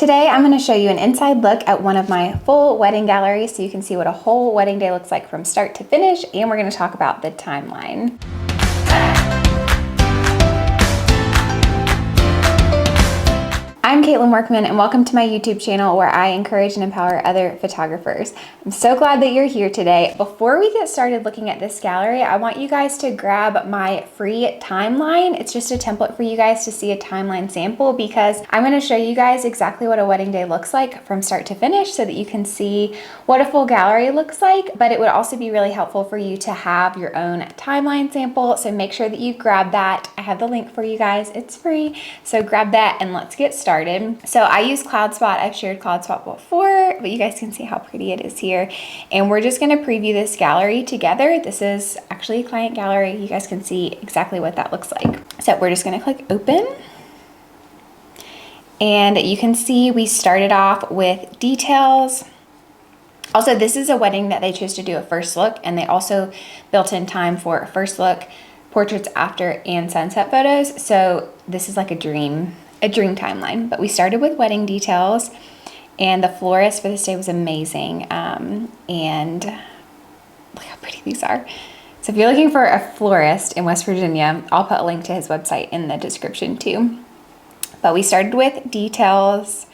Today I'm going to show you an inside look at one of my full wedding galleries so you can see what a whole wedding day looks like from start to finish, and we're going to talk about the timeline. I'm Caitlin Workman, and welcome to my YouTube channel where I encourage and empower other photographers. I'm so glad that you're here today. Before we get started looking at this gallery, I want you guys to grab my free timeline. It's just a template for you guys to see a timeline sample because I'm going to show you guys exactly what a wedding day looks like from start to finish so that you can see what a full gallery looks like, but it would also be really helpful for you to have your own timeline sample. So make sure that you grab that. I have the link for you guys. It's free. So grab that and let's get started. So I use CloudSpot. I've shared CloudSpot before, but you guys can see how pretty it is here. And we're just going to preview this gallery together. This is actually a client gallery. You guys can see exactly what that looks like. So we're just going to click open. And you can see we started off with details. Also, this is a wedding that they chose to do a first look, and they also built in time for a first look, portraits after, and sunset photos. So this is like a dream timeline. But we started with wedding details, and the florist for this day was amazing. And look how pretty these are. So if you're looking for a florist in West Virginia, I'll put a link to his website in the description too. But we started with details,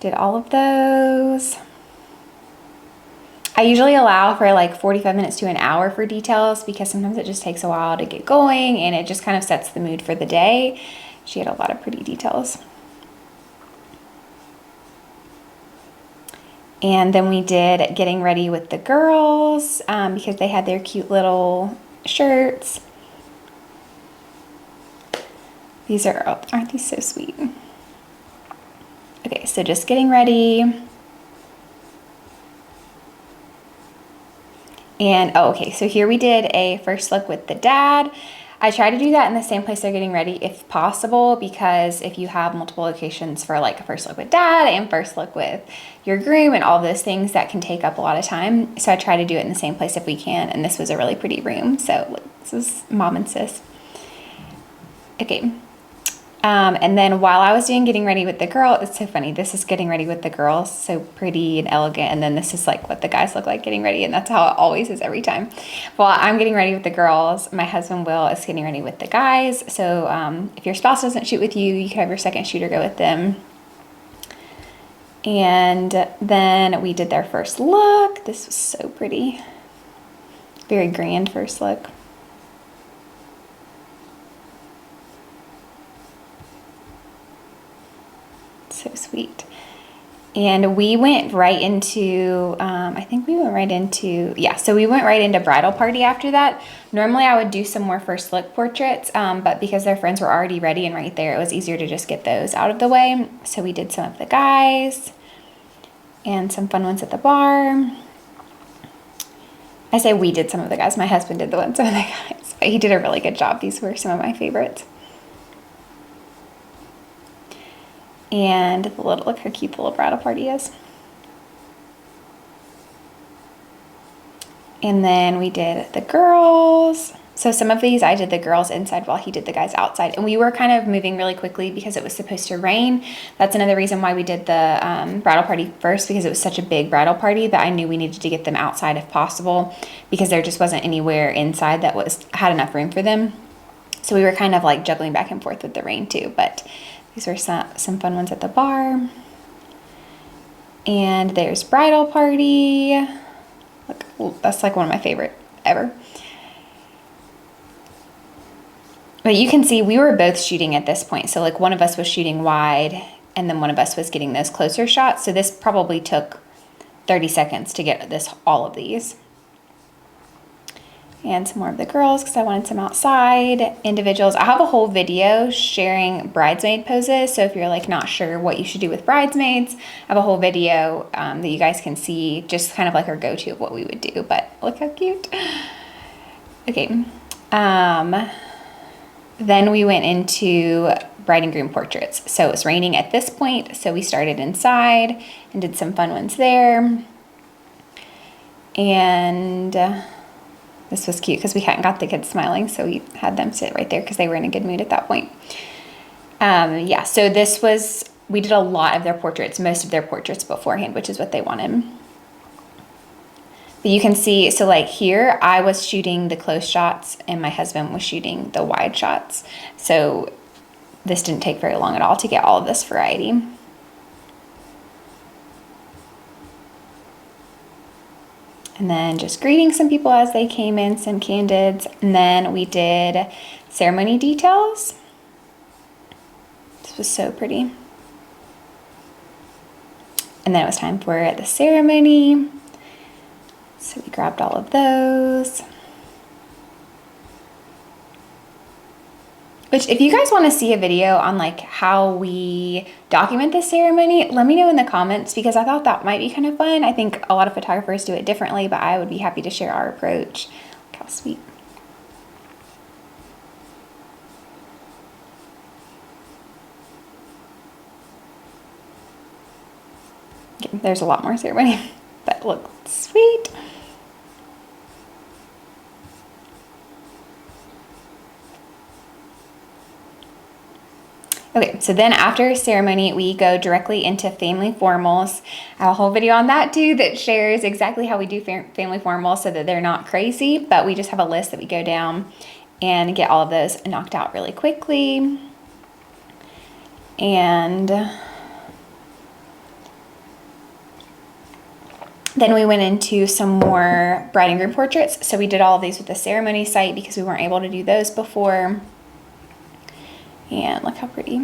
did all of those. I usually allow for like 45 minutes to an hour for details because sometimes it just takes a while to get going and it just kind of sets the mood for the day. She had a lot of pretty details. And then we did getting ready with the girls because they had their cute little shirts. These are, aren't these so sweet? Okay, so just getting ready. And, oh, okay, so here we did a first look with the dad. I try to do that in the same place they're getting ready if possible, because if you have multiple locations for like a first look with dad and first look with your groom and all those things, that can take up a lot of time. So I try to do it in the same place if we can. And this was a really pretty room. So this was mom and sis. Okay. And then while I was doing getting ready with the girl, it's so funny. This is getting ready with the girls, so pretty and elegant. And then this is like what the guys look like getting ready. And that's how it always is every time. While I'm getting ready with the girls, my husband Will is getting ready with the guys. So if your spouse doesn't shoot with you, you can have your second shooter go with them. And then we did their first look. This was so pretty. Very grand first look. So sweet. And we went right into, so we went right into bridal party after that. Normally I would do some more first look portraits, but because their friends were already ready and right there, it was easier to just get those out of the way. So we did some of the guys and some fun ones at the bar. I say we did some of the guys. My husband did some of the guys, but he did a really good job. These were some of my favorites. And look how cute the little bridal party is. And then we did the girls. So some of these I did the girls inside while he did the guys outside. And we were kind of moving really quickly because it was supposed to rain. That's another reason why we did the bridal party first, because it was such a big bridal party that I knew we needed to get them outside if possible, because there just wasn't anywhere inside that had enough room for them. So we were kind of like juggling back and forth with the rain too, but these were some fun ones at the bar. And there's bridal party. Look, that's like one of my favorite ever. But you can see we were both shooting at this point. So like one of us was shooting wide and then one of us was getting those closer shots. So this probably took 30 seconds to get all of these. And some more of the girls because I wanted some outside individuals. I have a whole video sharing bridesmaid poses. So if you're like not sure what you should do with bridesmaids, I have a whole video that you guys can see, just kind of like our go-to of what we would do. But look how cute. Okay. Then we went into bride and groom portraits. So it was raining at this point. So we started inside and did some fun ones there. And this was cute because we hadn't got the kids smiling, so we had them sit right there because they were in a good mood at that point. Yeah, so this was we did a lot of their portraits, most of their portraits beforehand, which is what they wanted. But you can see, so like here, I was shooting the close shots and my husband was shooting the wide shots. So this didn't take very long at all to get all of this variety. And then just greeting some people as they came in, some candids. And then we did ceremony details. This was so pretty. And then it was time for the ceremony. So we grabbed all of those. Which, if you guys want to see a video on like how we document this ceremony, let me know in the comments, because I thought that might be kind of fun. I think a lot of photographers do it differently, but I would be happy to share our approach. Look how sweet. Okay, there's a lot more ceremony, but look, sweet. Okay, so then after ceremony, we go directly into family formals. I have a whole video on that too that shares exactly how we do family formals so that they're not crazy, but we just have a list that we go down and get all of those knocked out really quickly. And then we went into some more bride and groom portraits. So we did all of these with the ceremony site because we weren't able to do those before. And look how pretty.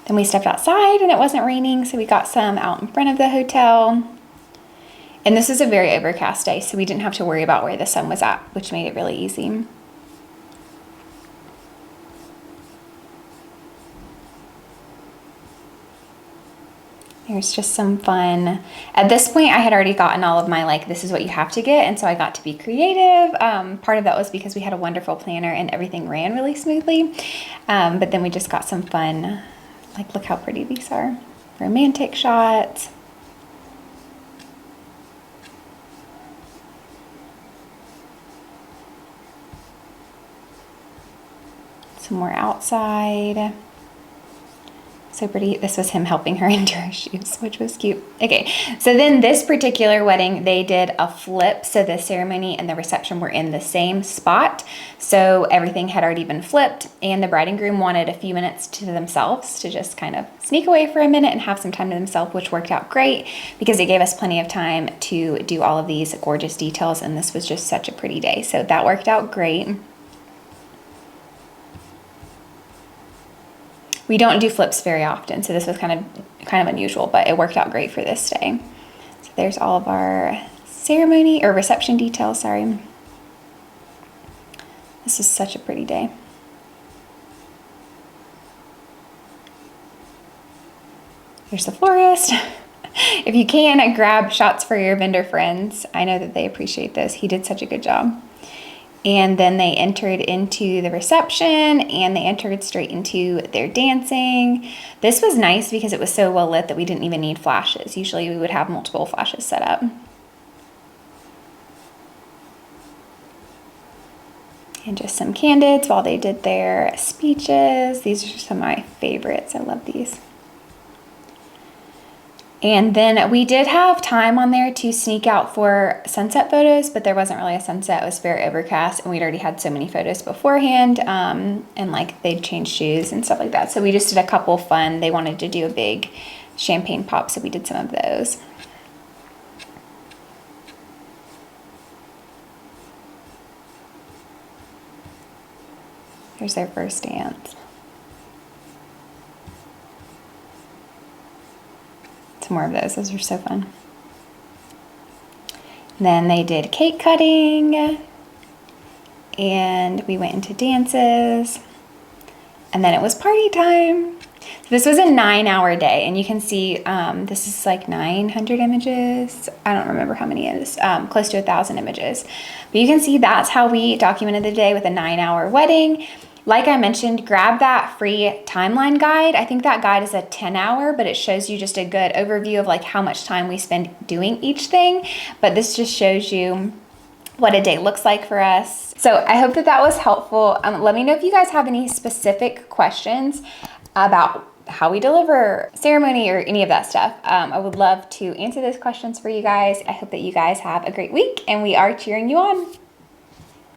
Then we stepped outside and it wasn't raining, so we got some out in front of the hotel. And this is a very overcast day, so we didn't have to worry about where the sun was at, which made it really easy. There's just some fun. At this point, I had already gotten all of my, like, this is what you have to get. And so I got to be creative. Part of that was because we had a wonderful planner and everything ran really smoothly. But then we just got some fun, like, look how pretty these are. Romantic shots. Some more outside. So pretty. This was him helping her into her shoes, which was cute. Okay, so then this particular wedding, they did a flip. So the ceremony and the reception were in the same spot. So everything had already been flipped, and the bride and groom wanted a few minutes to themselves to just kind of sneak away for a minute and have some time to themselves, which worked out great because it gave us plenty of time to do all of these gorgeous details. And this was just such a pretty day. So that worked out great. We don't do flips very often, so this was kind of unusual, but it worked out great for this day. So there's all of our ceremony or reception details, sorry. This is such a pretty day. Here's the florist. If you can, grab shots for your vendor friends. I know that they appreciate this. He did such a good job. And then they entered into the reception and they entered straight into their dancing. This was nice because it was so well lit that we didn't even need flashes. Usually we would have multiple flashes set up. And just some candids while they did their speeches. These are some of my favorites. I love these. And then we did have time on there to sneak out for sunset photos, but there wasn't really a sunset. It was very overcast and we'd already had so many photos beforehand, and like they'd changed shoes and stuff like that. So we just did a couple fun. They wanted to do a big champagne pop, so we did some of those. Here's their first dance. Some more of those. Those are so fun. Then they did cake cutting and we went into dances and then it was party time. So this was a 9-hour day and you can see this is like 900 images. I don't remember how many it is, close to 1,000 images. But you can see that's how we documented the day with a 9-hour wedding. Like I mentioned, grab that free timeline guide. I think that guide is a 10-hour, but it shows you just a good overview of like how much time we spend doing each thing. But this just shows you what a day looks like for us. So I hope that that was helpful. Let me know if you guys have any specific questions about how we deliver ceremony or any of that stuff. I would love to answer those questions for you guys. I hope that you guys have a great week, and we are cheering you on.